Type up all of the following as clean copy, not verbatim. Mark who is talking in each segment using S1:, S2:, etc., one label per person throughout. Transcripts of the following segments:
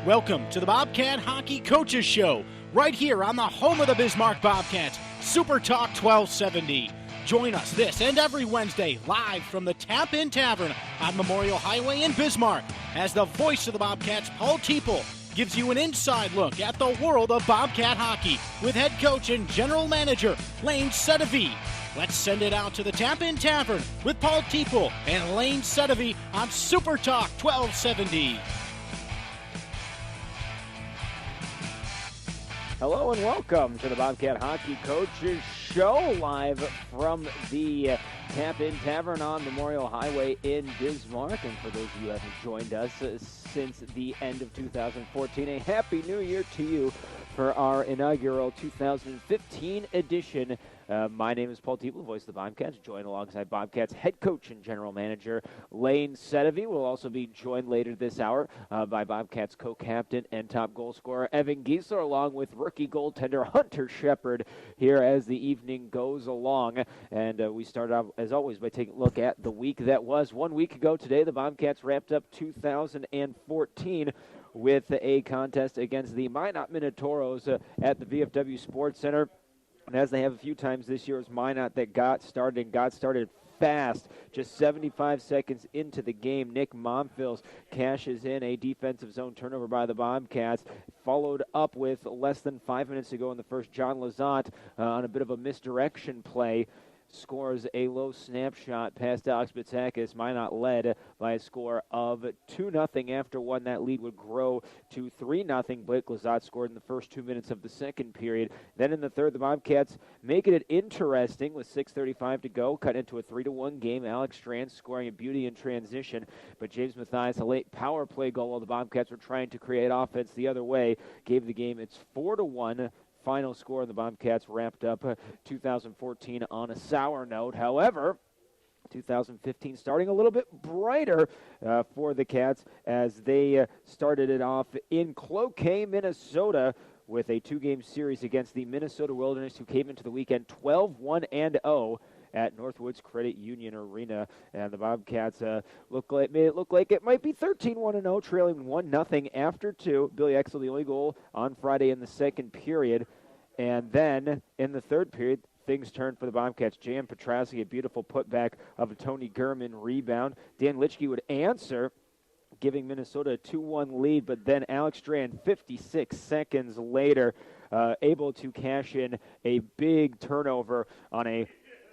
S1: Welcome to the Bobcat Hockey Coaches Show, right here on the home of the Bismarck Bobcats, Super Talk 1270. Join us this and every Wednesday live from the Tap In Tavern on Memorial Highway in Bismarck as the voice of the Bobcats, Paul Teeple, gives you an inside look at the world of Bobcat hockey with head coach and general manager Lane Sedevy. Let's send it out to the Tap In Tavern with Paul Teeple and Lane Sedevy on Super Talk 1270.
S2: Hello and welcome to the Bobcat Hockey Coaches Show, live from the Tap In Tavern on Memorial Highway in Bismarck. And for those of you who haven't joined us since the end of 2014, a Happy New Year to you for our inaugural 2015 edition. My name is Paul Teeple, the voice of the Bobcats, joined alongside Bobcats head coach and general manager Lane Sedevy. We'll also be joined later this hour by Bobcats co-captain and top goal scorer Evan Giesler, along with rookie goaltender Hunter Shepard here as the evening goes along. And we start off, as always, by taking a look at the week that was. 1 week ago today, the Bobcats wrapped up 2014 with a contest against the Minot Minotauros at the VFW Sports Center. And as they have a few times this year, it was Minot that got started fast. Just 75 seconds into the game, Nick Momphils cashes in a defensive zone turnover by the Bobcats, followed up with less than 5 minutes to go in the first. John Lazat on a bit of a misdirection play scores a low snapshot past Alex Bitzakis. Minot led by a score of 2-0 after one. That lead would grow to 3-0. Blake Lazat scored in the first 2 minutes of the second period. Then in the third, the Bobcats making it interesting with 6:35 to go, cut into a 3-1 game. Alex Strand scoring a beauty in transition, but James Mathias, a late power play goal while the Bobcats were trying to create offense the other way, gave the game its 4-1 final score, and the Bobcats wrapped up 2014 on a sour note. However, 2015 starting a little bit brighter for the Cats as they started it off in Cloquet, Minnesota, with a two-game series against the Minnesota Wilderness, who came into the weekend 12-1-0 at Northwoods Credit Union Arena. And the Bobcats made it look like it might be 13-1-0, trailing 1-0 after two. Billy Exel, the only goal on Friday in the second period. And then in the third period, things turned for the Bobcats. Jan Petrowski, a beautiful putback of a Tony Gurman rebound. Dan Litschke would answer, giving Minnesota a 2-1 lead, but then Alex Strand, 56 seconds later, able to cash in a big turnover on a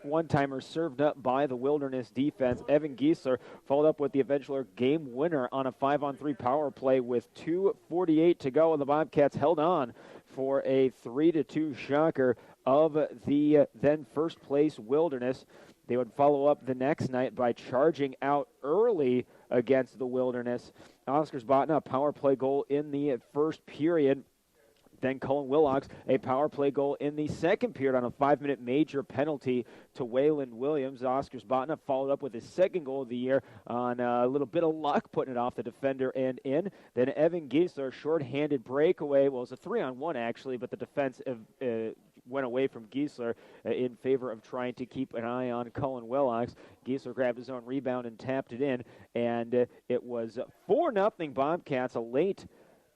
S2: one-timer served up by the Wilderness defense. Evan Giesler followed up with the eventual game winner on a 5-on-3 power play with 2:48 to go, and the Bobcats held on for a 3-2 shocker of the then first-place Wilderness. They would follow up the next night by charging out early against the Wilderness. Oscar Zbotna, a power play goal in the first period. Then Cullen Willox, a power play goal in the second period on a 5-minute major penalty to Waylon Williams. Oscar Zbotna followed up with his second goal of the year on a little bit of luck, putting it off the defender and in. Then Evan Giesler, short-handed breakaway. Well, it was a 3-on-1 actually, but the defense went away from Giesler in favor of trying to keep an eye on Cullen Willox. Giesler grabbed his own rebound and tapped it in, and it was 4-0 Bobcats. A late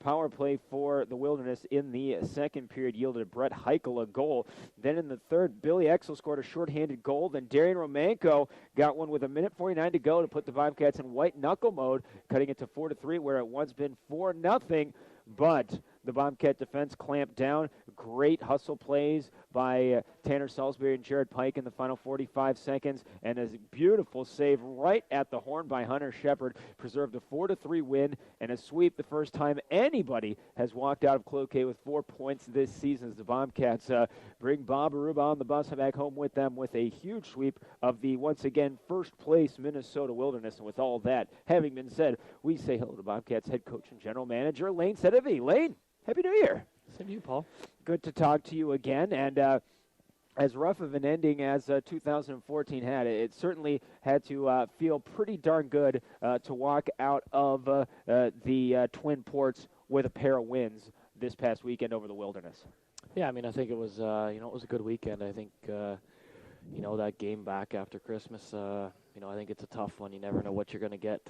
S2: power play for the Wilderness in the second period yielded Brett Heichel a goal. Then in the third, Billy Exel scored a shorthanded goal. Then Darian Romanko got one with 1:49 to go to put the Bobcats in white knuckle mode, cutting it to 4-3, where it once been 4-0. But the Bobcat defense clamped down. Great hustle plays by Tanner Salisbury and Jared Pike in the final 45 seconds, and a beautiful save right at the horn by Hunter Shepard preserved a 4-3 win and a sweep, the first time anybody has walked out of Cloquet with 4 points this season as the Bobcats bring Bob Aruba on the bus back home with them with a huge sweep of the, once again, first-place Minnesota Wilderness. And with all that having been said, we say hello to Bobcats head coach and general manager Lane Sedevy. Lane, Happy New Year.
S3: Same to you, Paul.
S2: Good to talk to you again. And as rough of an ending as 2014 had, it certainly had to feel pretty darn good to walk out of the Twin Ports with a pair of wins this past weekend over the Wilderness.
S3: Yeah, I mean, I think it was, it was a good weekend. I think, that game back after Christmas, I think it's a tough one. You never know what you're going to get.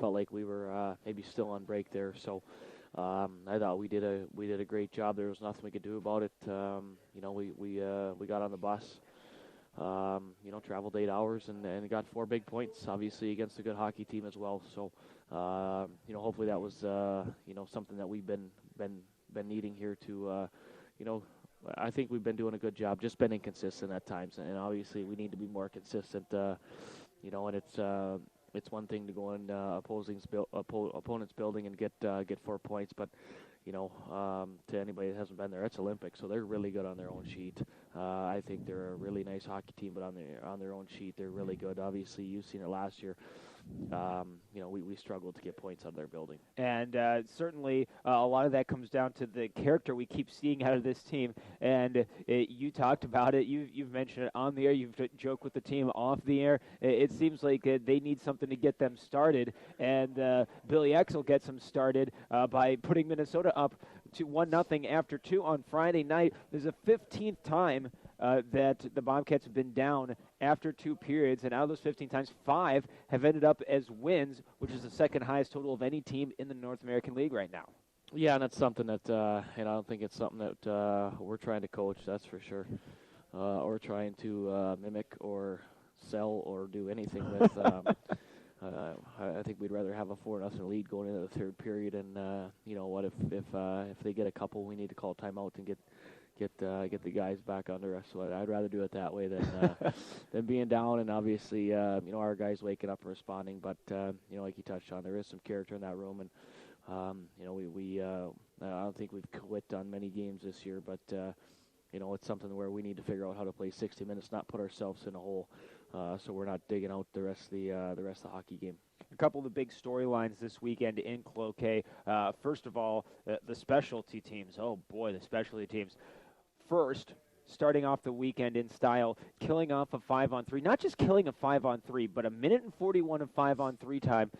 S3: Felt like we were maybe still on break there. So I thought we did a great job. There was nothing we could do about it. We got on the bus. Traveled 8 hours and got 4 big points, obviously against a good hockey team as well. So, hopefully that was, something that we've been needing here to, I think we've been doing a good job, just been inconsistent at times. And obviously we need to be more consistent, and it's one thing to go in opponent's building and get 4 points, but to anybody that hasn't been there, it's Olympics, so they're really good on their own sheet. I think they're a really nice hockey team, but on their own sheet, they're really good. Obviously, you've seen it last year. We struggled to get points out of their building. And
S2: certainly a lot of that comes down to the character we keep seeing out of this team. And you talked about it. You've mentioned it on the air. You've joked with the team off the air. It seems like they need something to get them started. And Billy Exel gets them started by putting Minnesota up to 1-0 after 2 on Friday night. There's a 15th time that the Bobcats have been down after 2 periods, and out of those 15 times, 5 have ended up as wins, which is the second highest total of any team in the North American League right now.
S3: Yeah, and that's something that, I don't think it's something that we're trying to coach, that's for sure, or trying to mimic or sell or do anything with. I think we'd rather have a 4-0 lead going into the third period, and if they get a couple, we need to call timeout and get the guys back under us. So I'd rather do it that way than being down. And obviously, our guys waking up and responding. But like you touched on, there is some character in that room, and I don't think we've quit on many games this year, but it's something where we need to figure out how to play 60 minutes, not put ourselves in a hole, so we're not digging out the rest of the hockey game.
S2: A couple of the big storylines this weekend in Cloquet. First of all, the specialty teams. Oh boy, the specialty teams. First, starting off the weekend in style, killing off a 5-on-3. Not just killing a 5-on-3, but 1:41 of 5-on-3 time.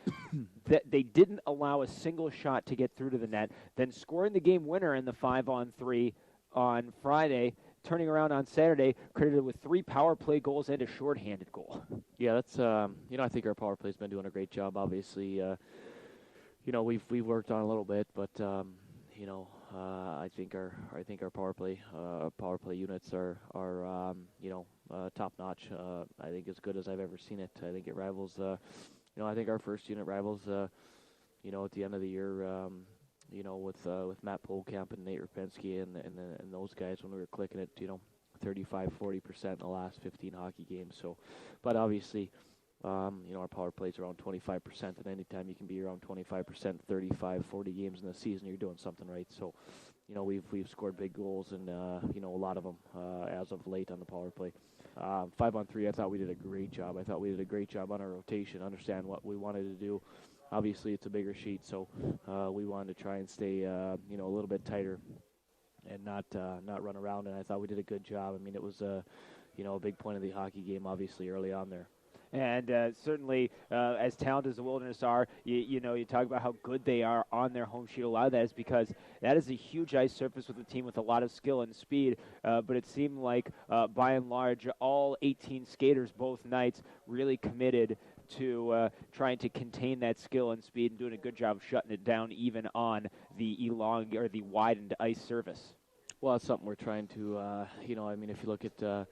S2: That they didn't allow a single shot to get through to the net. Then scoring the game winner in the 5-on-3 on Friday, turning around on Saturday, credited with 3 power play goals and a shorthanded goal.
S3: Yeah, that's I think our power play's been doing a great job. Obviously, we've worked on a little bit, but I think our power play units are top notch. I think as good as I've ever seen it. I think it rivals. I think our first unit rivals. At the end of the year. With Matt Polkamp and Nate Rapinski and those guys when we were clicking at 35-40% in the last 15 hockey games. So, but obviously, our power plays around 25%, and anytime you can be around 25%, 35, 40 games in the season, you're doing something right. So, we've scored big goals, and a lot of them as of late on the power play. 5-on-3, I thought we did a great job. I thought we did a great job on our rotation, understand what we wanted to do. Obviously, it's a bigger sheet, so we wanted to try and stay, a little bit tighter and not run around. And I thought we did a good job. I mean, it was a big point of the hockey game, obviously, early on there.
S2: And certainly, as talented as the Wilderness are, you talk about how good they are on their home sheet. A lot of that is because that is a huge ice surface with a team with a lot of skill and speed. But it seemed like, by and large, all 18 skaters both nights really committed to trying to contain that skill and speed and doing a good job of shutting it down even on the the widened ice surface.
S3: Well, that's something we're trying to, if you look at,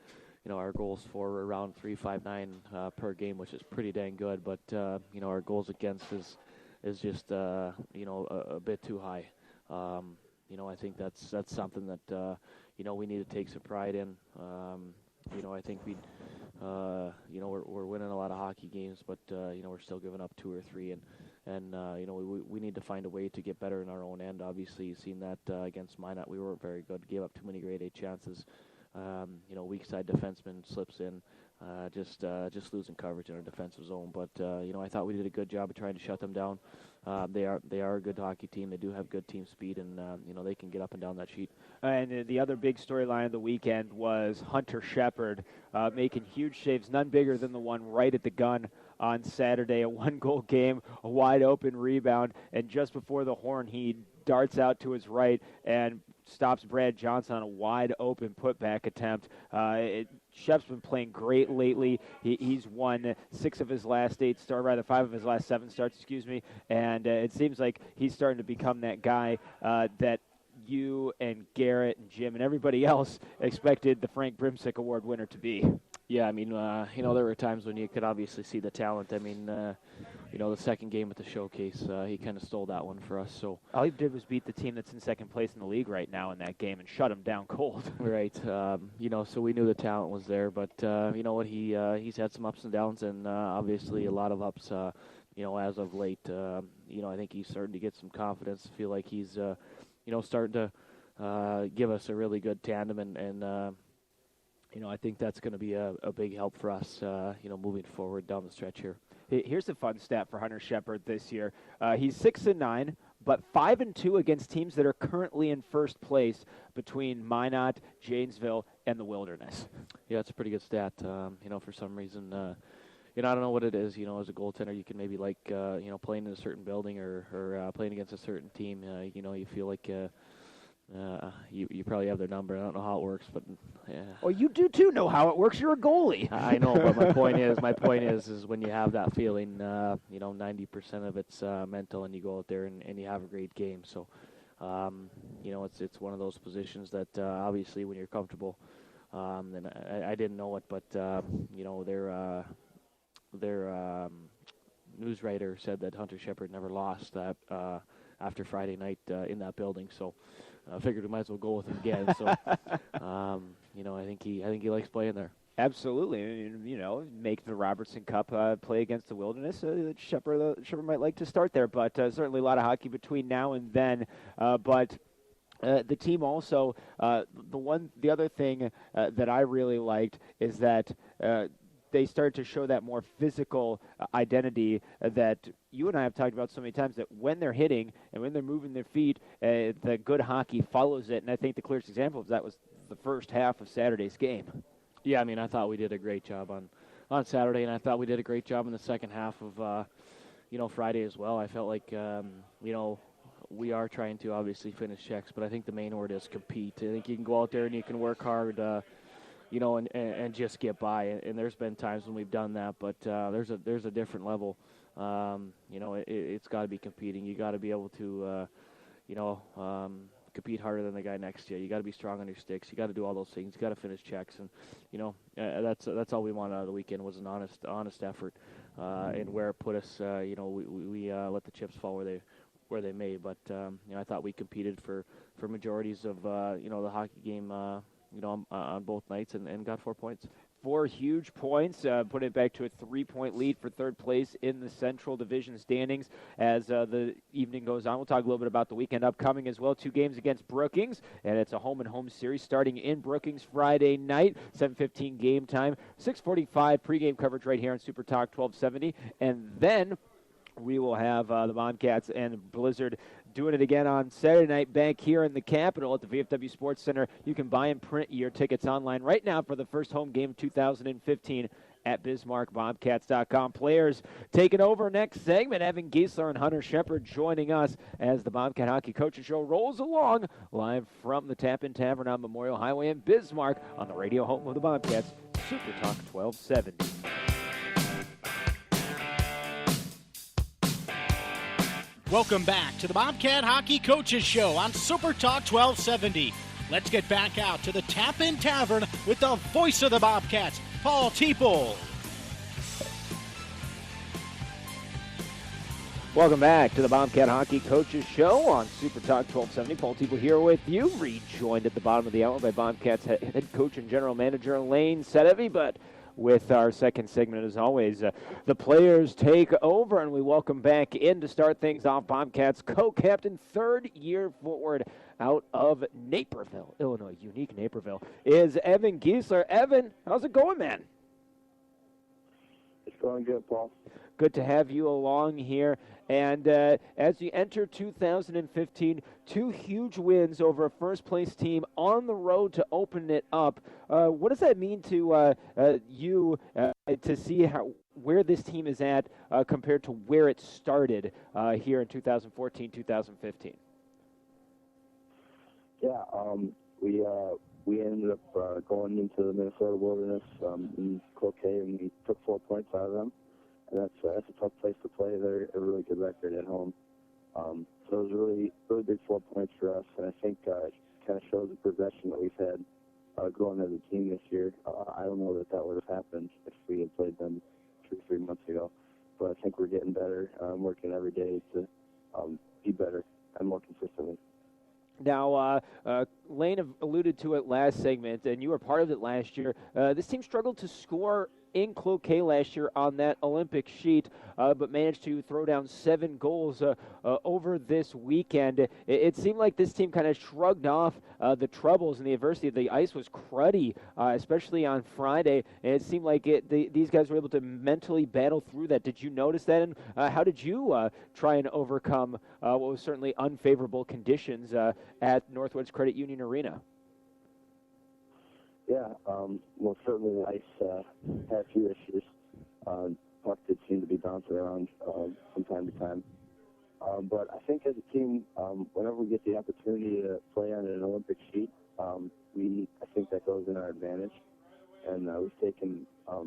S3: our goals for around 3.59 per game, which is pretty dang good, but, our goals against is just, a bit too high. I think that's something that, we need to take some pride in. I think we're winning a lot of hockey games, but we're still giving up 2 or 3, and we need to find a way to get better in our own end. Obviously, you've seen that against Minot, we weren't very good, gave up too many grade A chances. Weak side defenseman slips in, just losing coverage in our defensive zone. But I thought we did a good job of trying to shut them down. They are a good hockey team. They do have good team speed, and they can get up and down that sheet.
S2: And the other big storyline of the weekend was Hunter Shepard making huge saves, none bigger than the one right at the gun on Saturday. A 1-goal game, a wide open rebound, and just before the horn, he darts out to his right and stops Brad Johnson on a wide open putback attempt. Shep's been playing great lately. He's won 5 of his last 7 starts, and it seems like he's starting to become that guy that you and Garrett and Jim and everybody else expected the Frank Brimsick Award winner to be.
S3: Yeah, I mean, there were times when you could obviously see the talent. I mean, the second game at the showcase, he kind of stole that one for us. So
S2: all he did was beat the team that's in second place in the league right now in that game and shut him down cold.
S3: Right. So we knew the talent was there, but you know what? He's had some ups and downs, and obviously a lot of ups. As of late, I think he's starting to get some confidence. Feel like he's, starting to give us a really good tandem, and I think that's going to be a big help for us, moving forward down the stretch here.
S2: Here's a fun stat for Hunter Shepard this year. He's 6-9, but 5-2 against teams that are currently in first place between Minot, Janesville, and the Wilderness.
S3: Yeah, it's a pretty good stat. For some reason, I don't know what it is. As a goaltender, you can maybe like, playing in a certain building or playing against a certain team. You feel like you probably have their number. I don't know how it works, but yeah.
S2: Well, you do too know how it works. You're a goalie.
S3: I know, but my point is when you have that feeling, 90% of it's mental, and you go out there and you have a great game. So, it's one of those positions that obviously when you're comfortable, and I didn't know it, but their news writer said that Hunter Shepard never lost that after Friday night in that building. So I figured we might as well go with him again. So I think he likes playing there.
S2: Absolutely, make the Robertson Cup play against the Wilderness. Shepard might like to start there, but certainly a lot of hockey between now and then. But the team also, the other thing that I really liked is that they started to show that more physical identity that you and I have talked about so many times, that when they're hitting and when they're moving their feet, the good hockey follows it. And I think the clearest example of that was the first half of Saturday's game.
S3: Yeah, I mean, I thought we did a great job on Saturday, and I thought we did a great job in the second half of, Friday as well. I felt like, we are trying to obviously finish checks, but I think the main word is compete. I think you can go out there and you can work hard, and just get by. And there's been times when we've done that, but there's a different level. It's got to be competing. You got to be able to, compete harder than the guy next to you. You got to be strong on your sticks. You got to do all those things. You got to finish checks, and that's all we wanted out of the weekend was an honest effort. And where it put us, we let the chips fall where they may. But I thought we competed for majorities of the hockey game. On both nights and got 4 points.
S2: 4 huge points, putting it back to a 3-point lead for third place in the Central Division standings as the evening goes on. We'll talk a little bit about the weekend upcoming as well. 2 games against Brookings, and it's a home-and-home series starting in Brookings Friday night, 7:15 game time, 6:45 pregame coverage right here on Super Talk 1270, and then we will have the Bobcats and Blizzard doing it again on Saturday night back here in the Capitol at the VFW Sports Center. You can buy and print your tickets online right now for the first home game of 2015 at BismarckBobcats.com. Players taking over next segment. Evan Giesler and Hunter Shepard joining us as the Bobcat Hockey Coaches Show rolls along live from the Tap-In Tavern on Memorial Highway in Bismarck on the radio home of the Bobcats, Super Talk 1270.
S1: Welcome back to the Bobcat Hockey Coaches Show on Super Talk 1270. Let's get back out to the Tap-In Tavern with the voice of the Bobcats, Paul Teeple.
S2: Welcome back to the Bobcat Hockey Coaches Show on Super Talk 1270. Paul Teeple here with you, rejoined at the bottom of the hour by Bobcats head coach and general manager Lane Sedevi, but with our second segment, as always, the players take over, and we welcome back in to start things off Bobcats co-captain, third-year forward out of Naperville, Illinois, unique Naperville, is Evan Giesler. Evan, how's it going, man?
S4: It's going good, Paul.
S2: Good to have you along here. And as you enter 2015, 2 huge wins over a first-place team on the road to open it up. What does that mean to you to see where this team is at compared to where it started here in 2014, 2015?
S4: Yeah, we we ended up going into the Minnesota Wilderness in Cloquet, and we took 4 points out of them. And that's a tough place to play. They're a really good record at home. So it was a really big 4 points for us, and I think it kind of shows the progression that we've had growing as a team this year. I don't know that would have happened if we had played them 2 or 3 months ago, but I think we're getting better. I'm working every day to be better and more consistently.
S2: Now, Lane alluded to it last segment, and you were part of it last year. This team struggled to score in Cloquet last year on that Olympic sheet, but managed to throw down 7 goals over this weekend. It seemed like this team kind of shrugged off the troubles and the adversity. The ice was cruddy, especially on Friday, and it seemed like these guys were able to mentally battle through that. Did you notice that, and how did you try and overcome what was certainly unfavorable conditions at Northwoods Credit Union Arena?
S4: Yeah, well, certainly the ice had a few issues. Puck did seem to be bouncing around from time to time. But I think as a team, whenever we get the opportunity to play on an Olympic sheet, I think that goes in our advantage. And we've taken, like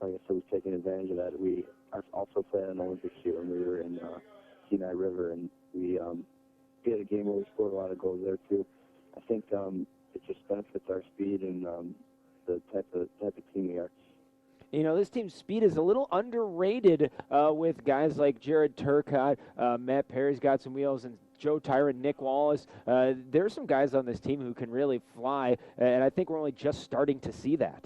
S4: I said, we've taken advantage of that. We also played on an Olympic sheet when we were in Kenai River, and we had a game where we scored a lot of goals there too. I think it just benefits our speed and the type of team we are.
S2: You know, this team's speed is a little underrated with guys like Jared Turcotte, Matt Perry's got some wheels, and Joe Tyron, Nick Wallace. There's some guys on this team who can really fly, and I think we're only just starting to see that.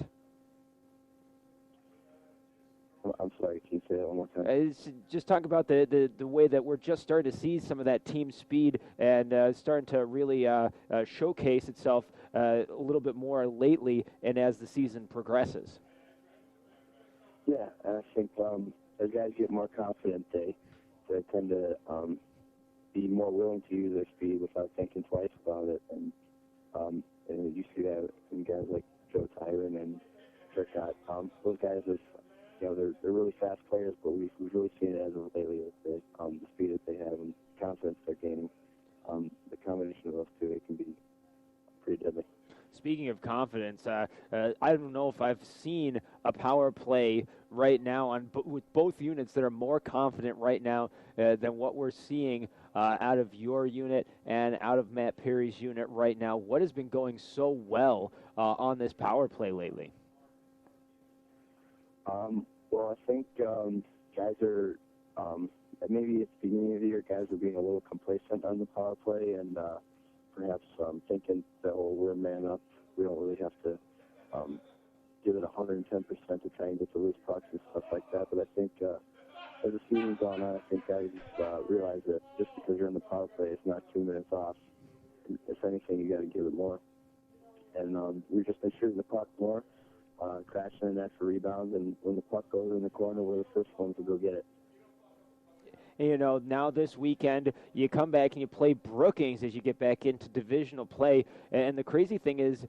S4: I'm sorry, can you say that one more time?
S2: Just talk about the way that we're just starting to see some of that team speed and starting to really showcase itself a little bit more lately and as the season progresses.
S4: Yeah, and I think as guys get more confident, they tend to be more willing to use their speed without thinking twice about it. And you see that in guys like Joe Tyron and Turcotte. Those guys have, they're really fast players, but we've really seen it as of lately with the speed that they have and confidence they're gaining. The combination of those two, it can be pretty deadly.
S2: Speaking of confidence, I don't know if I've seen a power play right now with both units that are more confident right now than what we're seeing out of your unit and out of Matt Perry's unit right now. What has been going so well on this power play lately?
S4: Well, I think guys are, maybe at the beginning of the year, guys are being a little complacent on the power play and perhaps thinking that, we're a man up. We don't really have to give it 110% to try and get the loose pucks and stuff like that. But I think as the season's gone on, I think guys realize that just because you're in the power play, it's not 2 minutes off. If anything, you got to give it more. And we've just been shooting the puck more, crashing in that for rebounds, and when the puck goes in the corner, we're the first ones to go get it.
S2: You know, now this weekend, you come back and you play Brookings as you get back into divisional play. And the crazy thing is,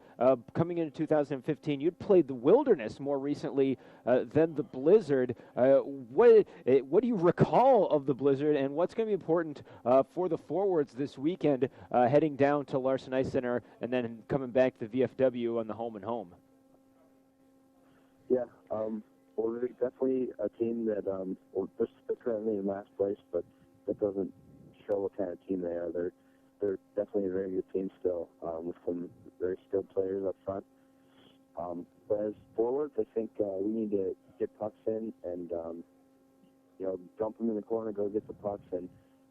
S2: coming into 2015, you'd played the Wilderness more recently than the Blizzard. What do you recall of the Blizzard, and what's going to be important for the forwards this weekend, heading down to Larson Ice Center and then coming back to VFW on the home and home?
S4: Yeah, well, they're definitely a team that, they're currently in last place, but that doesn't show what kind of team they are. They're definitely a very good team still, with some very skilled players up front. But as forwards, I think we need to get pucks in and, dump them in the corner, go get the pucks, and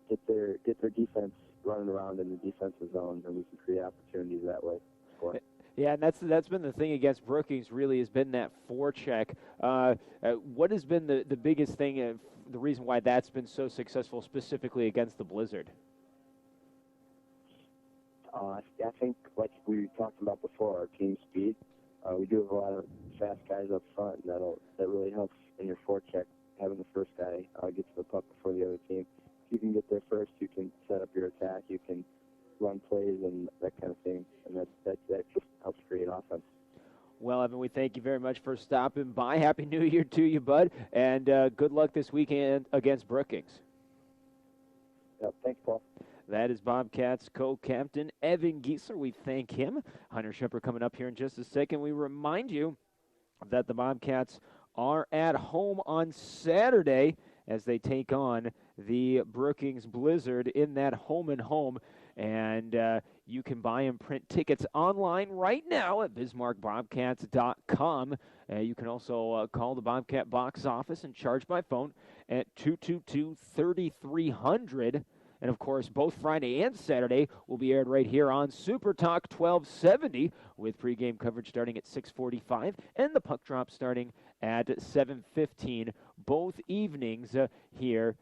S4: get their defense running around in the defensive zone, and we can create opportunities that way. Score.
S2: Yeah, and that's been the thing against Brookings, really, has been that forecheck. What has been the biggest thing, the reason why that's been so successful specifically against the Blizzard?
S4: I think, like we talked about before, our team speed. We do have a lot of fast guys up front, and that really helps in your forecheck, having the first guy get to the puck before the other team. If you can get there first, you can set up your attack, you can run plays and that kind of thing, and that just helps create offense.
S2: Well, Evan, we thank you very much for stopping by. Happy New Year to you, bud, and good luck this weekend against Brookings.
S4: Yeah, thanks, Paul.
S2: That is Bobcats co-captain Evan Giesler. We thank him. Hunter Shepard coming up here in just a second. We remind you that the Bobcats are at home on Saturday as they take on the Brookings Blizzard in that home-and-home. And you can buy and print tickets online right now at BismarckBobcats.com. You can also call the Bobcat box office and charge by phone at 222-3300. And, of course, both Friday and Saturday will be aired right here on Super Talk 1270 with pregame coverage starting at 6:45 and the puck drop starting at 7:15 both evenings here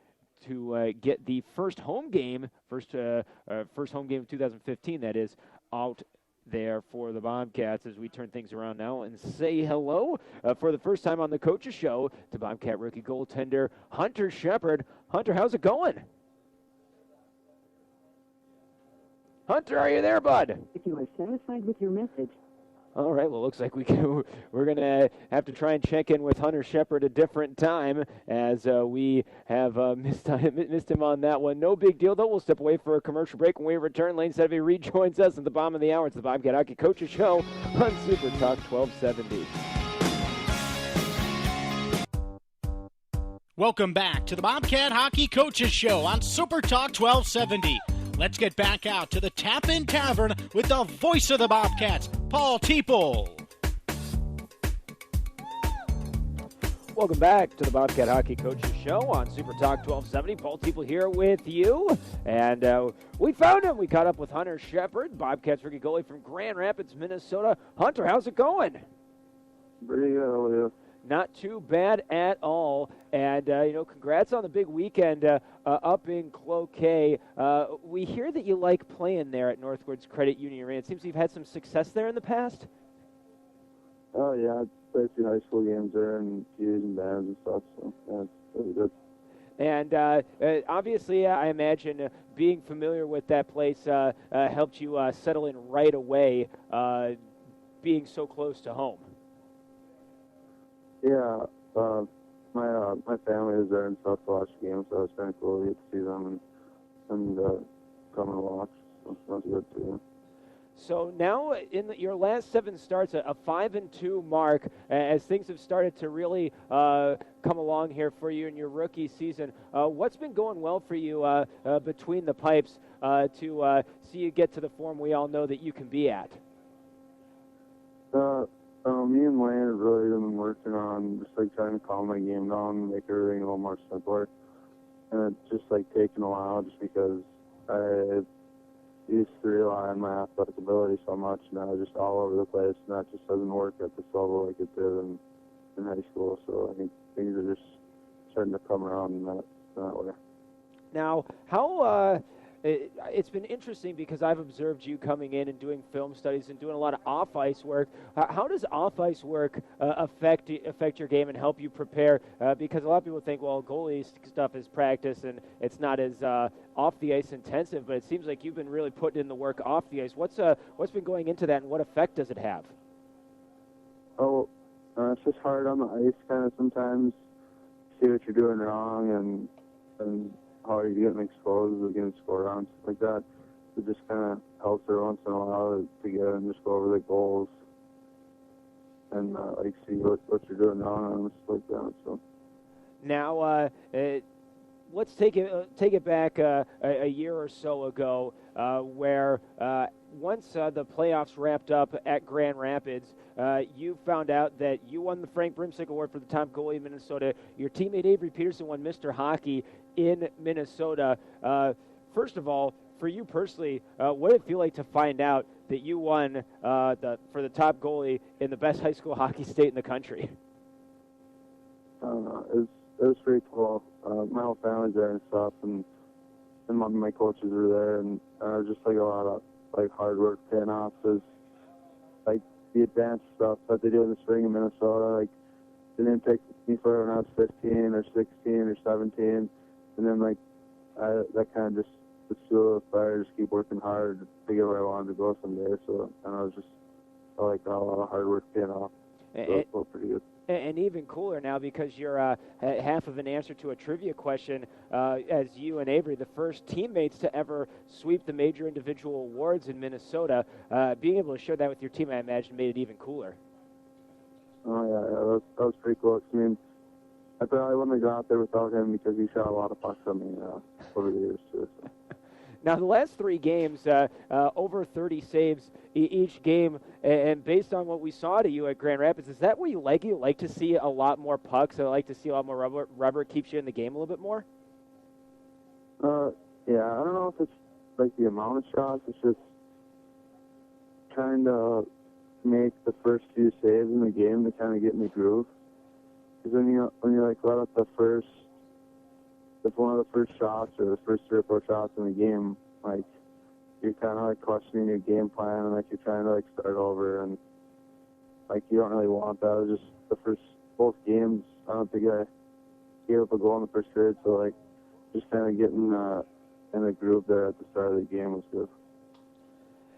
S2: to get the first home game of 2015, that is, out there for the Bobcats as we turn things around now and say hello for the first time on the Coaches Show to Bobcat rookie goaltender Hunter Shepard. Hunter, how's it going? Hunter, are you there, bud?
S5: If you are satisfied with your message.
S2: All right, well, looks like we're going to have to try and check in with Hunter Shepard a different time as we have missed him on that one. No big deal, though. We'll step away for a commercial break. When we return, Lane Sedvey rejoins us at the bottom of the hour. It's the Bobcat Hockey Coaches Show on Super Talk 1270.
S1: Welcome back to the Bobcat Hockey Coaches Show on Super Talk 1270. Let's get back out to the Tap-In Tavern with the voice of the Bobcats, Paul Teeple.
S2: Welcome back to the Bobcat Hockey Coaches Show on Super Talk 1270. Paul Teeple here with you. And we found him. We caught up with Hunter Shepard, Bobcats rookie goalie from Grand Rapids, Minnesota. Hunter, how's it going?
S4: Pretty good, how are you?
S2: Not too bad at all. And, congrats on the big weekend up in Cloquet. We hear that you like playing there at Northwoods Credit Union Arena. It seems you've had some success there in the past.
S4: Oh, yeah, I played a few high school games there and teams and bands and stuff, so yeah, it's really good.
S2: And obviously, I imagine being familiar with that place helped you settle in right away, being so close to home.
S4: Yeah, my family was there and stuff to watch the game, so it was kind of cool to get to see them and come and watch. So that was good too.
S2: So now, in your last 7 starts, a 5-2 mark, as things have started to really come along here for you in your rookie season. What's been going well for you between the pipes to see you get to the form we all know that you can be at?
S4: Me and Lane have really been working on just like trying to calm my game down and make everything a little more simpler. And it's just like taken a while just because I used to rely on my athletic ability so much. Now just all over the place, and that just doesn't work at this level like it did in high school. So I think things are just starting to come around in that way.
S2: Now, how it's been interesting because I've observed you coming in and doing film studies and doing a lot of off-ice work. How does off-ice work affect your game and help you prepare? Because a lot of people think, well, goalie stuff is practice and it's not as off-the-ice intensive, but it seems like you've been really putting in the work off the ice. What's been going into that, and what effect does it have?
S4: Oh, it's just hard on the ice kind of sometimes. See what you're doing wrong and how you're getting exposed or getting scored on, stuff like that. It just kind of helps her once in a while to get and just go over the goals and see what you're doing wrong and stuff like that. So
S2: now, let's take it back a year or so ago, where once the playoffs wrapped up at Grand Rapids, you found out that you won the Frank Brimsick Award for the top goalie in Minnesota. Your teammate Avery Peterson won Mr. Hockey in Minnesota. First of all, for you personally, what did it feel like to find out that you won for the top goalie in the best high school hockey state in the country?
S4: It was pretty cool. My whole family's there and stuff, and my coaches were there, and just like a lot of like hard work paying off. Is like the advanced stuff that they do in the spring in Minnesota. Like they didn't pick me for when I was 15 or 16 or 17, and then like that kind of just was fuel the fire. Just keep working hard to get where I wanted to go someday. So and I was just like a lot of hard work paying off. So it felt pretty good.
S2: And even cooler now because you're half of an answer to a trivia question as you and Avery, the first teammates to ever sweep the major individual awards in Minnesota. Being able to share that with your team, I imagine, made it even cooler.
S4: Oh, yeah, that was pretty cool. I mean, I probably wouldn't have got out there without him because he shot a lot of pucks on me over the years, too. So.
S2: Now, the last 3 games, over 30 saves each game, and based on what we saw to you at Grand Rapids, is that what you like? You like to see a lot more pucks? I like to see a lot more rubber keeps you in the game a little bit more?
S4: Yeah, I don't know if it's like the amount of shots. It's just trying to make the first few saves in the game to kind of get in the groove. Because when you like let up one of the first shots or the first 3 or 4 shots in the game, like you're kind of like questioning your game plan and like you're trying to like start over, and like you don't really want that. It was just the first both games. I don't think I gave up a goal in the first period, so like just kind of getting in the groove there at the start of the game was good.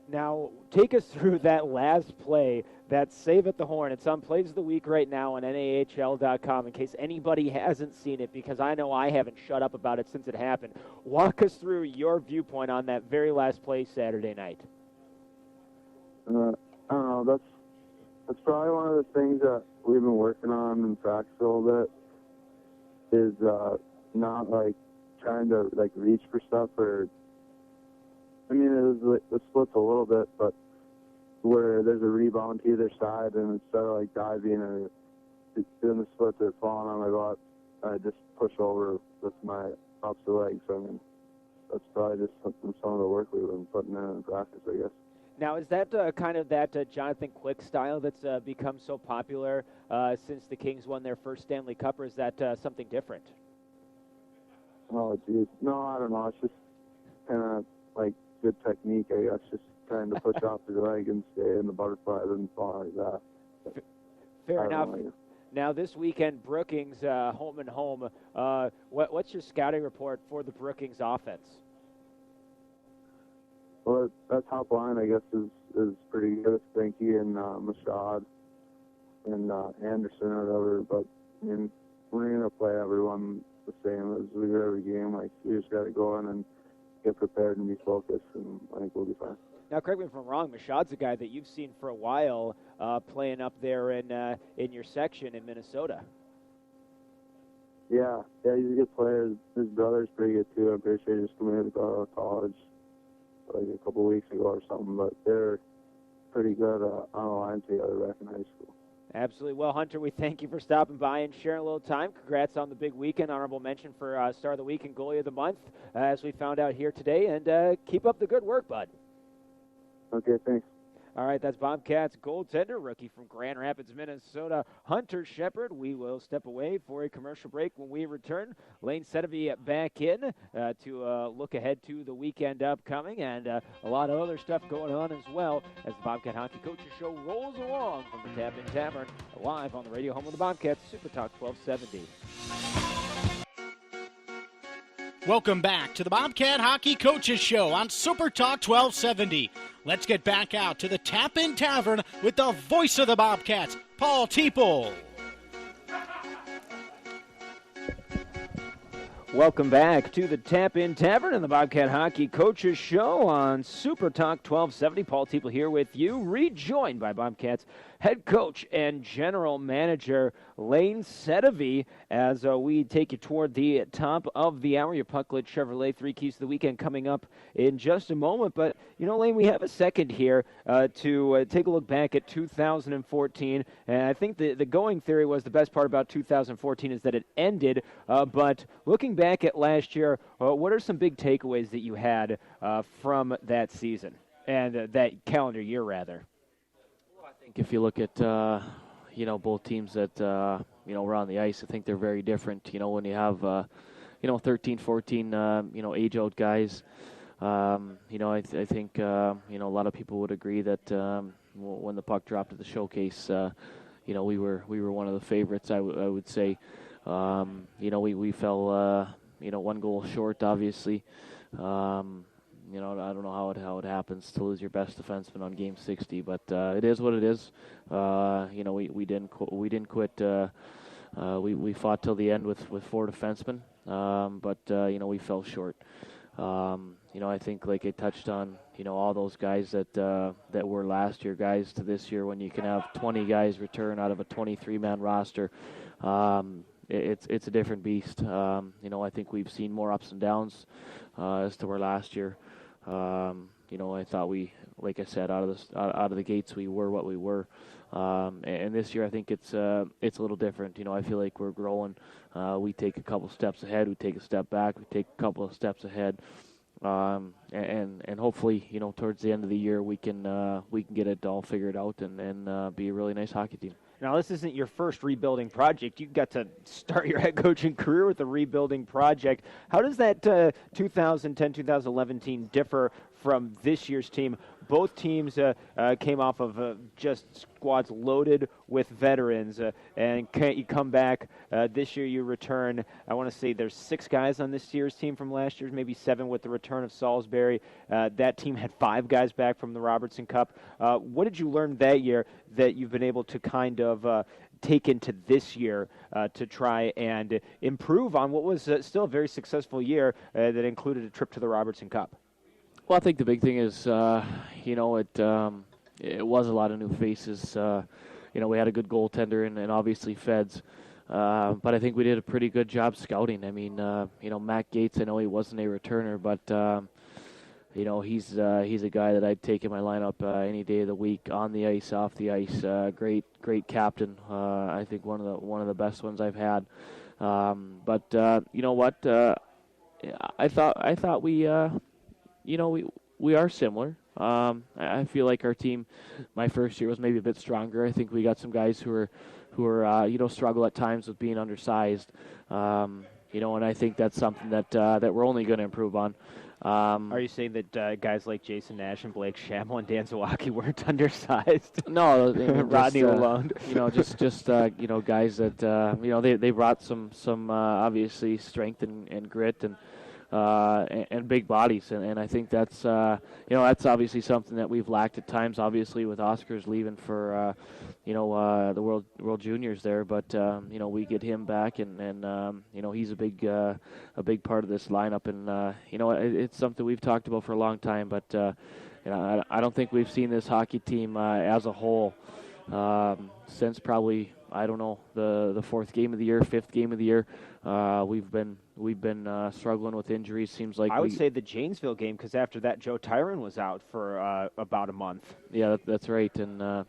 S2: Now, take us through that last play, that save at the horn. It's on Plays of the Week right now on NAHL.com in case anybody hasn't seen it, because I know I haven't shut up about it since it happened. Walk us through your viewpoint on that very last play Saturday night.
S4: I don't know. That's probably one of the things that we've been working on in practice a little bit is not like trying to like reach for stuff or. I mean, it splits a little bit, but where there's a rebound to either side, and instead of like diving or doing the splits or falling on my butt, I just push over with my opposite leg. So I mean, that's probably just some of the work we've been putting in practice, I guess.
S2: Now, is that kind of that Jonathan Quick style that's become so popular since the Kings won their first Stanley Cup, or is that something different?
S4: Oh, geez. No, I don't know. It's just kind of like good technique, I guess, just trying to push off the leg and stay in the butterfly and fall like that.
S2: Fair enough. Now, this weekend, Brookings, home and home. What's your scouting report for the Brookings offense?
S4: Well, that top line, I guess, is pretty good. It's Benke and Mashad and Anderson or whatever. But, I mean, we're going to play everyone the same as we do every game. Like, we just got to go in and get prepared and be focused, and I think we'll be fine.
S2: Now, correct me if I'm wrong, Mashad's a guy that you've seen for a while playing up there in your section in Minnesota.
S4: Yeah, he's a good player. His brother's pretty good, too. I'm pretty sure he just coming out of college like a couple weeks ago or something, but they're pretty good on the line together back in high school.
S2: Absolutely. Well, Hunter, we thank you for stopping by and sharing a little time. Congrats on the big weekend. Honorable mention for Star of the Week and Goalie of the Month, as we found out here today. And keep up the good work, bud.
S4: Okay, thanks.
S2: All right, that's Bobcats goaltender, rookie from Grand Rapids, Minnesota, Hunter Shepard. We will step away for a commercial break. When we return, Lane Sedevy back in to look ahead to the weekend upcoming, and a lot of other stuff going on as well as the Bobcat Hockey Coaches Show rolls along from the Tap In Tavern, live on the radio home of the Bobcats, Super Talk 1270.
S1: Welcome back to the Bobcat Hockey Coaches Show on Super Talk 1270. Let's get back out to the Tap In Tavern with the voice of the Bobcats, Paul Teeple.
S2: Welcome back to the Tap In Tavern and the Bobcat Hockey Coaches Show on Super Talk 1270. Paul Teeple here with you, rejoined by Bobcats head coach and general manager Lane Sedevy as we take you toward the top of the hour. Your Pucklet Chevrolet 3 Keys to the Weekend coming up in just a moment. But, you know, Lane, we have a second here to take a look back at 2014. And I think the going theory was the best part about 2014 is that it ended. But looking back at last year, what are some big takeaways that you had from that season and that calendar year, rather?
S3: I think if you look at, both teams that, were on the ice, I think they're very different. You know, when you have, 13, 14, age-out guys, I think, a lot of people would agree that when the puck dropped at the showcase, we were one of the favorites, I would say. We fell, one goal short, obviously. I don't know how it happens to lose your best defenseman on game 60, but it is what it is. We didn't quit. We fought till the end with 4 defensemen, but we fell short. I think like I touched on, all those guys that were last year guys to this year. When you can have 20 guys return out of a 23-man roster, it's a different beast. I think we've seen more ups and downs as to where last year. I thought like I said, out of the gates we were what we were. And this year I think it's a little different. I feel like we're growing. We take a couple steps ahead. We take a step back. We take a couple of steps ahead. And hopefully, towards the end of the year we can get it all figured out and be a really nice hockey team.
S2: Now, this isn't your first rebuilding project. You got to start your head coaching career with a rebuilding project. How does that 2010-2011 team differ from this year's team? Both teams came off of just squads loaded with veterans, and you come back this year. You return. I want to say there's 6 guys on this year's team from last year's, maybe 7 with the return of Salisbury. That team had 5 guys back from the Robertson Cup. What did you learn that year that you've been able to kind of take into this year to try and improve on what was still a very successful year that included a trip to the Robertson Cup?
S3: Well, I think the big thing is, it was a lot of new faces. We had a good goaltender and obviously Feds. But I think we did a pretty good job scouting. I mean, Matt Gates, I know he wasn't a returner, but, he's a guy that I'd take in my lineup any day of the week, on the ice, off the ice. Great captain. I think one of the best ones I've had. But you know what? I thought we are similar. I feel like our team, my first year was maybe a bit stronger. I think we got some guys who are struggle at times with being undersized. And I think that's something that we're only going to improve on.
S2: Are you saying that guys like Jason Nash and Blake Shamel and Dan Zawacki weren't undersized?
S3: No,
S2: Rodney Lalonde.
S3: Just guys that they brought some obviously strength and grit and big bodies, and I think that's that's obviously something that we've lacked at times. Obviously, with Oscar's leaving for the World Juniors there, but we get him back, and he's a big part of this lineup, and it's something we've talked about for a long time. But I don't think we've seen this hockey team as a whole since probably, I don't know, the 4th game of the year, 5th game of the year. We've been struggling with injuries. Seems like
S2: I would say the Janesville game, because after that Joe Tyron was out for about a month.
S3: Yeah, that's right. And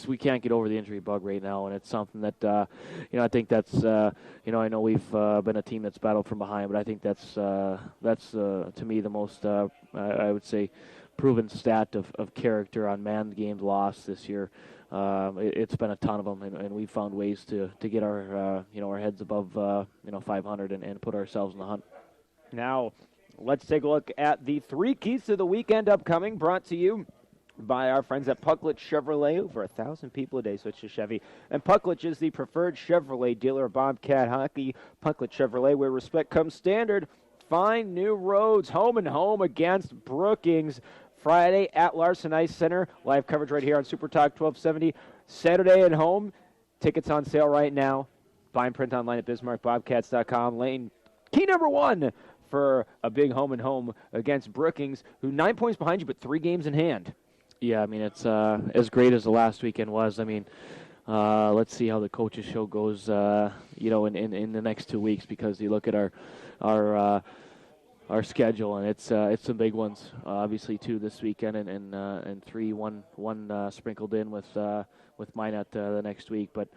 S3: we can't get over the injury bug right now, and it's something that I think that's I know we've been a team that's battled from behind, but I think that's to me the most I would say proven stat of character on man games lost this year. It's been a ton of them, and we've found ways to get our our heads above 500 and put ourselves in the hunt.
S2: Now, let's take a look at the 3 keys to the weekend upcoming, brought to you by our friends at Pucklich Chevrolet. Over 1,000 people a day switch to Chevy, and Pucklich is the preferred Chevrolet dealer of Bobcat hockey. Pucklich Chevrolet, where respect comes standard. Find new roads. Home and home against Brookings. Friday at Larson Ice Center. Live coverage right here on Super Talk 1270. Saturday at home. Tickets on sale right now. Buy and print online at BismarckBobcats.com. Lane, key number 1 for a big home and home against Brookings, who 9 points behind you, but 3 games in hand.
S3: Yeah, I mean, it's as great as the last weekend was. I mean, let's see how the coaches show goes, in the next 2 weeks, because you look at our schedule, and it's some big ones. Obviously, 2 this weekend, and 3, one sprinkled in with Minot the next week. But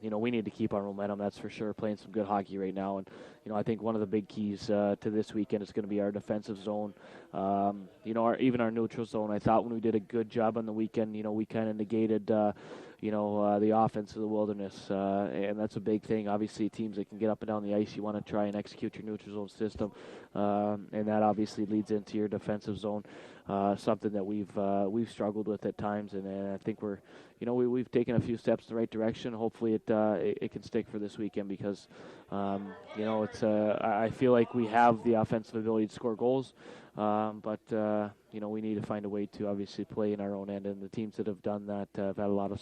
S3: we need to keep our momentum. That's for sure. Playing some good hockey right now, and I think one of the big keys to this weekend is going to be our defensive zone. Even our neutral zone. I thought when we did a good job on the weekend, we kind of negated. The offense of the wilderness, and that's a big thing. Obviously, teams that can get up and down the ice, you want to try and execute your neutral zone system, and that obviously leads into your defensive zone, something that we've struggled with at times, and I think we're we've taken a few steps in the right direction. Hopefully it can stick for this weekend because, I feel like we have the offensive ability to score goals, but we need to find a way to obviously play in our own end, and the teams that have done that have had a lot of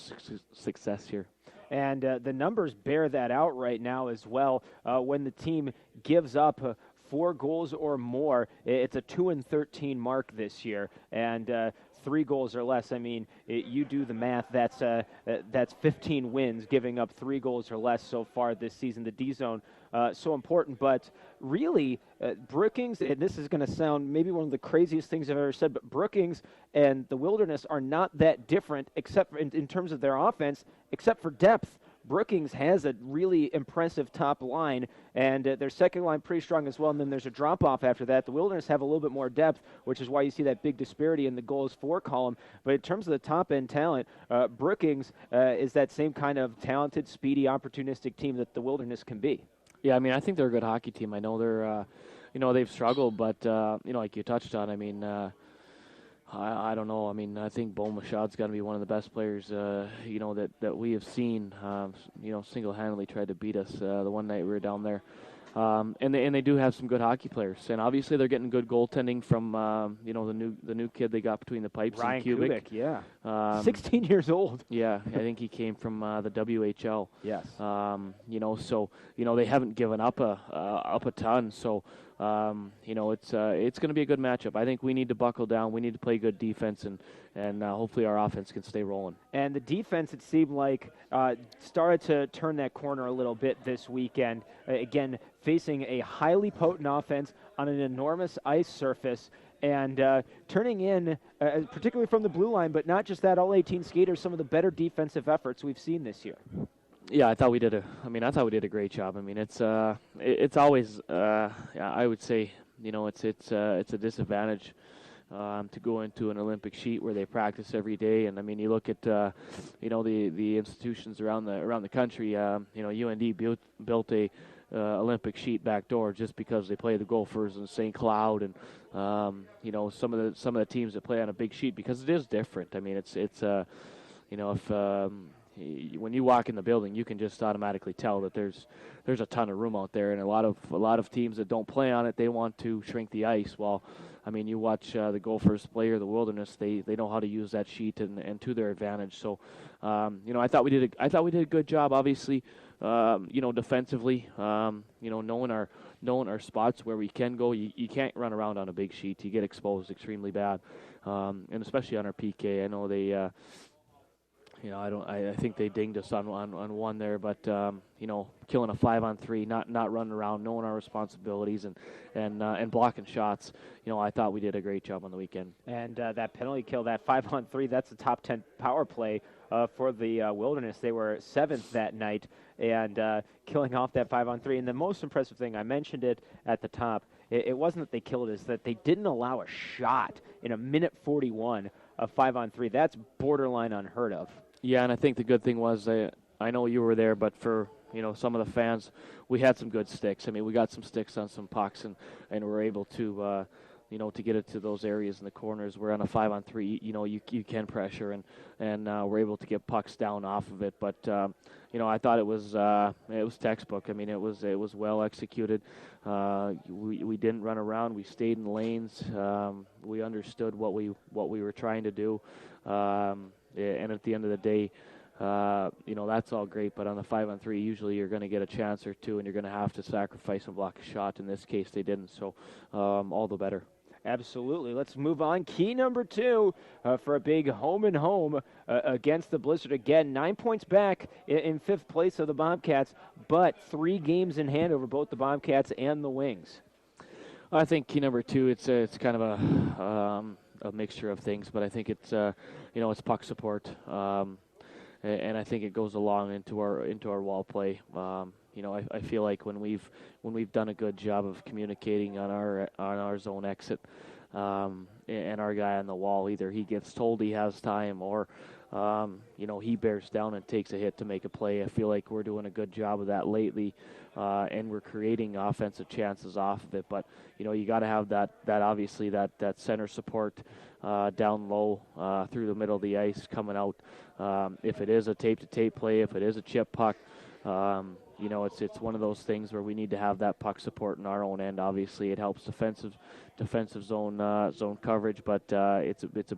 S3: success here.
S2: And the numbers bear that out right now as well. When the team gives up 4 goals or more, it's a 2-13 mark this year, and 3 goals or less. I mean, you do the math. That's 15 wins, giving up 3 goals or less so far this season. The D zone so important, but really, Brookings. And this is going to sound maybe one of the craziest things I've ever said, but Brookings and the Wilderness are not that different, except in terms of their offense, except for depth. Brookings has a really impressive top line, and their second line pretty strong as well, and then there's a drop-off after that. The Wilderness have a little bit more depth, which is why you see that big disparity in the goals for column. But in terms of the top-end talent, Brookings is that same kind of talented, speedy, opportunistic team that the Wilderness can be.
S3: Yeah, I mean, I think they're a good hockey team. I know they're, they've struggled, but, like you touched on, I mean, I don't know. I mean, I think Bo Machad's got to be one of the best players, that we have seen. Single-handedly tried to beat us the one night we were down there. And they do have some good hockey players, and obviously they're getting good goaltending from the new kid they got between the pipes.
S2: Ryan
S3: Kubik.
S2: Yeah, 16 years old.
S3: Yeah, I think he came from the WHL.
S2: Yes.
S3: So they haven't given up a ton. So it's going to be a good matchup. I think we need to buckle down. We need to play good defense, and hopefully our offense can stay rolling.
S2: And the defense, it seemed like, started to turn that corner a little bit this weekend. Again, facing a highly potent offense on an enormous ice surface, and turning in, particularly from the blue line, but not just that, all 18 skaters, some of the better defensive efforts we've seen this year.
S3: Yeah, I thought we did a great job. I mean, it's always, I would say, it's a disadvantage to go into an Olympic sheet where they practice every day. And I mean, you look at the institutions around the country. UND built a Olympic sheet back door just because they play the Gophers and St. Cloud and some of the teams that play on a big sheet, because it is different. I mean, it's when you walk in the building, you can just automatically tell that there's a ton of room out there, and a lot of teams that don't play on it, they want to shrink the ice. Well, I mean, you watch the Gophers play or the Wilderness, they know how to use that sheet and to their advantage. So, I thought we did a good job. Obviously, defensively, knowing our spots where we can go. You can't run around on a big sheet. You get exposed extremely bad, and especially on our PK. I know they. I think they dinged us on one there, but killing a 5-on-3, not running around, knowing our responsibilities, and blocking shots. I thought we did a great job on the weekend.
S2: And that penalty kill, that 5-on-3, that's a top 10 power play for the Wilderness. They were 7th that night, and killing off that 5-on-3. And the most impressive thing, I mentioned it at the top, it wasn't that they killed it, it's that they didn't allow a shot in a minute 41 of 5-on-3. That's borderline unheard of.
S3: Yeah, and I think the good thing was, I know you were there, but for some of the fans, we had some good sticks. I mean, we got some sticks on some pucks, and we're able to to get it to those areas in the corners. We're on a 5-on-3. You can pressure, and we're able to get pucks down off of it. But I thought it was textbook. I mean, it was well executed. We didn't run around. We stayed in lanes. We understood what we were trying to do. And at the end of the day, that's all great. But on the 5-on-3, usually you're going to get a chance or two, and you're going to have to sacrifice and block a shot. In this case, they didn't. So all the better.
S2: Absolutely. Let's move on. Key number 2 for a big home against the Blizzard. Again, 9 points back in 5th place of the Bobcats, but 3 games in hand over both the Bobcats and the Wings.
S3: I think key number 2, it's kind of a mixture of things, but I think it's it's puck support, and I think it goes along into our wall play. I feel like when we've done a good job of communicating on our zone exit, and our guy on the wall, either he gets told he has time, or he bears down and takes a hit to make a play. I feel like we're doing a good job of that lately, and we're creating offensive chances off of it. But, you got to have that obviously that center support down low through the middle of the ice coming out. If it is a tape-to-tape play, if it is a chip puck, it's one of those things where we need to have that puck support in our own end. Obviously, it helps defensive zone coverage, but it's a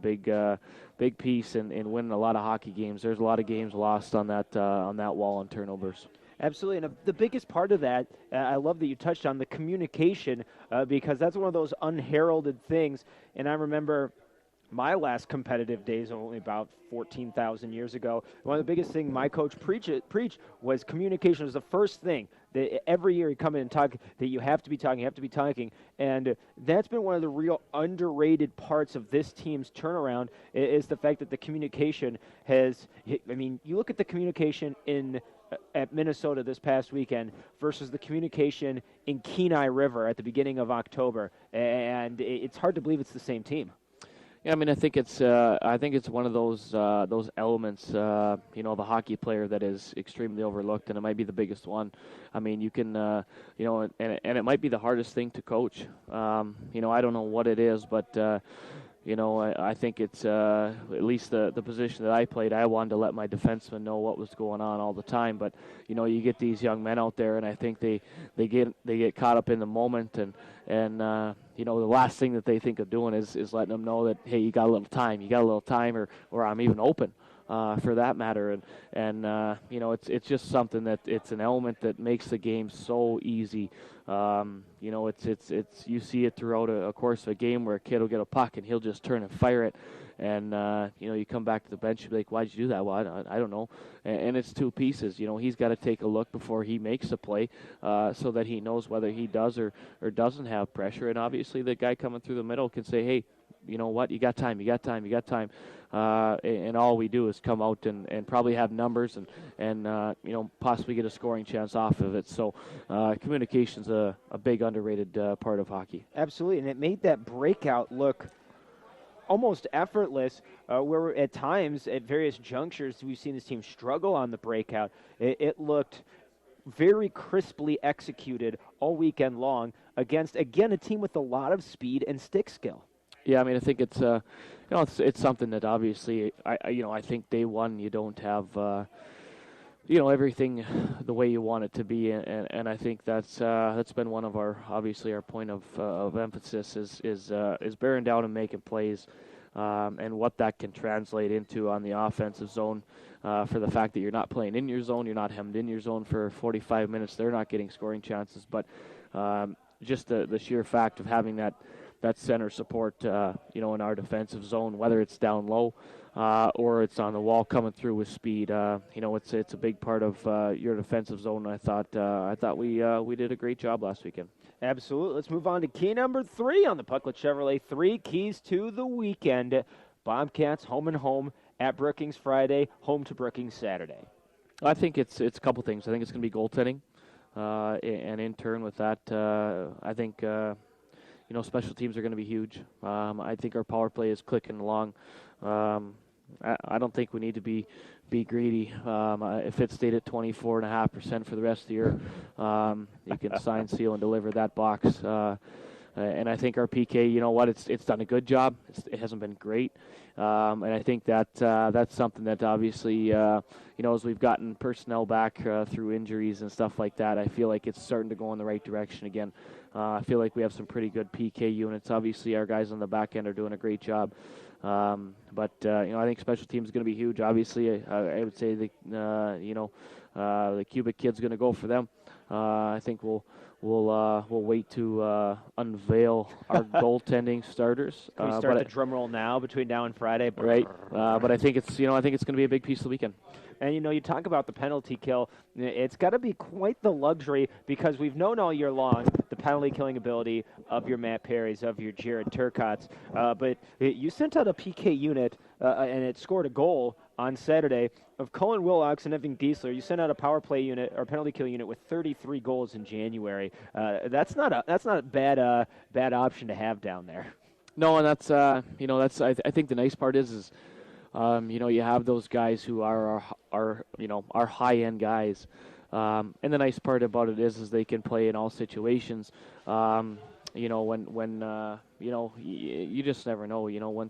S3: big piece in winning a lot of hockey games. There's a lot of games lost on that wall on turnovers.
S2: Absolutely, and the biggest part of that, I love that you touched on the communication, because that's one of those unheralded things. And I remember my last competitive days, only about 14,000 years ago, one of the biggest things my coach preached was communication was the first thing. Every year he'd come in and talk that you have to be talking, and that's been one of the real underrated parts of this team's turnaround is the fact that the communication has, you look at the communication at Minnesota this past weekend versus the communication in Kenai River at the beginning of October, and it's hard to believe it's the same team.
S3: Yeah, I think it's one of those elements, of a hockey player that is extremely overlooked, and it might be the biggest one. You can, and it might be the hardest thing to coach. I don't know what it is, but I think it's at least the position that I played. I wanted to let my defensemen know what was going on all the time. But you get these young men out there, and I think they get caught up in the moment, and the last thing that they think of doing is letting them know that, hey, you got a little time, or I'm even open. For that matter, and it's just something that it's an element that makes the game so easy. It's you see it throughout a course of a game where a kid will get a puck and he'll just turn and fire it, and you come back to the bench and be like, why'd you do that? Well, I don't know. And it's two pieces. He's got to take a look before he makes a play, so that he knows whether he does or doesn't have pressure. And obviously, the guy coming through the middle can say, hey, you know what? You got time. And all we do is come out and probably have numbers and possibly get a scoring chance off of it. So communication's a big underrated part of hockey.
S2: Absolutely, and it made that breakout look almost effortless, where at times, at various junctures, we've seen this team struggle on the breakout. It looked very crisply executed all weekend long against, again, a team with a lot of speed and stick skill.
S3: Yeah, I think it's it's something that obviously I think day one you don't have everything the way you want it to be, and I think that's been one of our point of emphasis is bearing down and making plays, and what that can translate into on the offensive zone, for the fact that you're not playing in your zone, you're not hemmed in your zone for 45 minutes. They're not getting scoring chances, but just the sheer fact of having that center support, in our defensive zone, whether it's down low or it's on the wall coming through with speed. It's a big part of your defensive zone. I thought we did a great job last weekend.
S2: Absolutely. Let's move on to key number 3 on the Pucklet Chevrolet 3 keys to the weekend. Bobcats home and home at Brookings Friday, home to Brookings Saturday.
S3: I think it's a couple things. I think it's going to be goaltending, and in turn with that, I think. Special teams are going to be huge. I think our power play is clicking along. I don't think we need to be greedy. If it stayed at 24.5% for the rest of the year, you can sign, seal, and deliver that box. And I think our PK, it's done a good job. It hasn't been great. And I think that's something that obviously, as we've gotten personnel back through injuries and stuff like that, I feel like it's starting to go in the right direction again. I feel like we have some pretty good PK units. Obviously, our guys on the back end are doing a great job. But I think special teams is going to be huge. Obviously, I would say the Cubic kid's going to go for them. I think we'll wait to unveil our goaltending starters.
S2: Can we start the drum roll now between now and Friday?
S3: Right. But I think it's going to be a big piece of the weekend.
S2: And, you talk about the penalty kill. It's got to be quite the luxury, because we've known all year long the penalty killing ability of your Matt Perrys, of your Jared Turcottes. But you sent out a PK unit, and it scored a goal on Saturday of Cullen Willocks and Evan Giesler. You sent out a power play unit or penalty kill unit with 33 goals in January. That's not a bad option to have down there.
S3: No, and that's I think the nice part is You have those guys who are our high-end guys. And the nice part about it is they can play in all situations. When you just never know.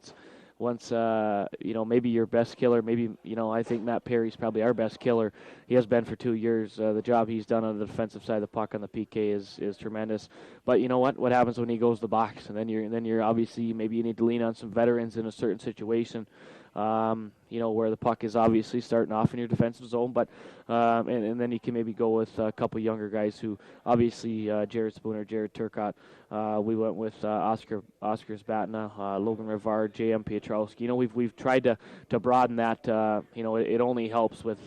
S3: Once maybe your best killer, maybe I think Matt Perry's probably our best killer. He has been for 2 years. The job he's done on the defensive side of the puck on the PK is tremendous. But you know what happens when he goes to the box, and then you're obviously maybe you need to lean on some veterans in a certain situation. Where the puck is obviously starting off in your defensive zone, but and then you can maybe go with a couple younger guys who obviously Jared Spooner, Jared Turcotte. We went with Oscar Zbatna, Logan Rivard, J.M. Pietrowski. We've tried to broaden that. It only helps with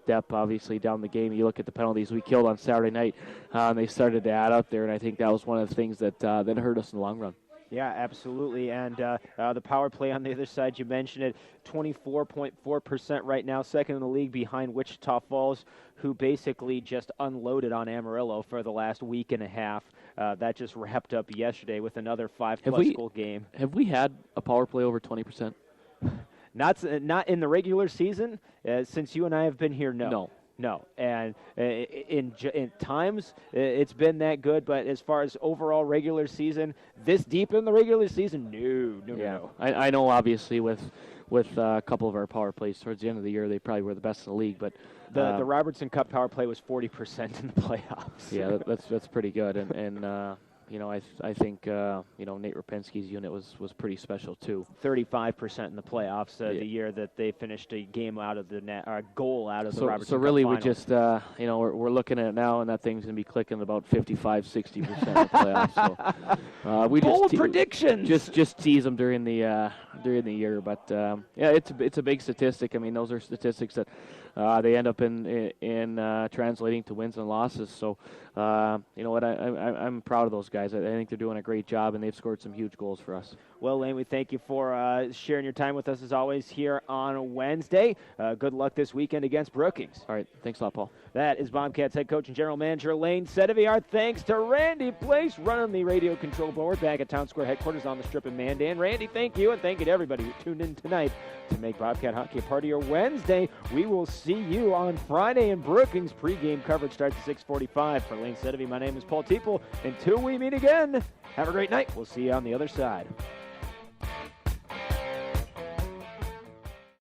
S3: depth obviously down the game. You look at the penalties we killed on Saturday night, and they started to add up there, and I think that was one of the things that hurt us in the long run.
S2: Yeah, absolutely. And the power play on the other side, you mentioned it, 24.4% right now, second in the league behind Wichita Falls, who basically just unloaded on Amarillo for the last week and a half. That just wrapped up yesterday with another 5-plus goal game.
S3: Have we had a power play over 20%?
S2: Not in the regular season. Since you and I have been here, no. No, and in times it's been that good, but as far as overall regular season, this deep in the regular season, no.
S3: I know obviously with a couple of our power plays towards the end of the year, they probably were the best in the league, but
S2: the Robertson Cup power play was 40% in the playoffs.
S3: Yeah, that's pretty good, and I think Nate Rapinski's unit was pretty special too.
S2: 35% in the playoffs the year that they finished a game out of the net, or a goal out of the Robertson
S3: So really,
S2: Cup
S3: we
S2: final.
S3: just we're looking at it now, and that thing's gonna be clicking about 55-60% in the playoffs. So we
S2: bold predictions.
S3: Just tease them during the year, but it's a big statistic. I mean, those are statistics that they end up in translating to wins and losses. So you know what, I'm proud of those guys. I think they're doing a great job, and they've scored some huge goals for us.
S2: Well, Lane, we thank you for sharing your time with us as always here on Wednesday. Good luck this weekend against Brookings.
S3: All right, thanks a lot, Paul.
S2: That is Bobcats head coach and general manager Lane Sedevy. Our thanks to Randy Place running the radio control board back at Town Square headquarters on the Strip in Mandan. Randy, thank you, and thank you to everybody who tuned in tonight to make Bobcat hockey a part of your Wednesday. We will see you on Friday in Brookings. Pre-game coverage starts at 6:45. For Lane Sedevy, my name is Paul Teeple. Until we meet again, have a great night. We'll see you on the other side.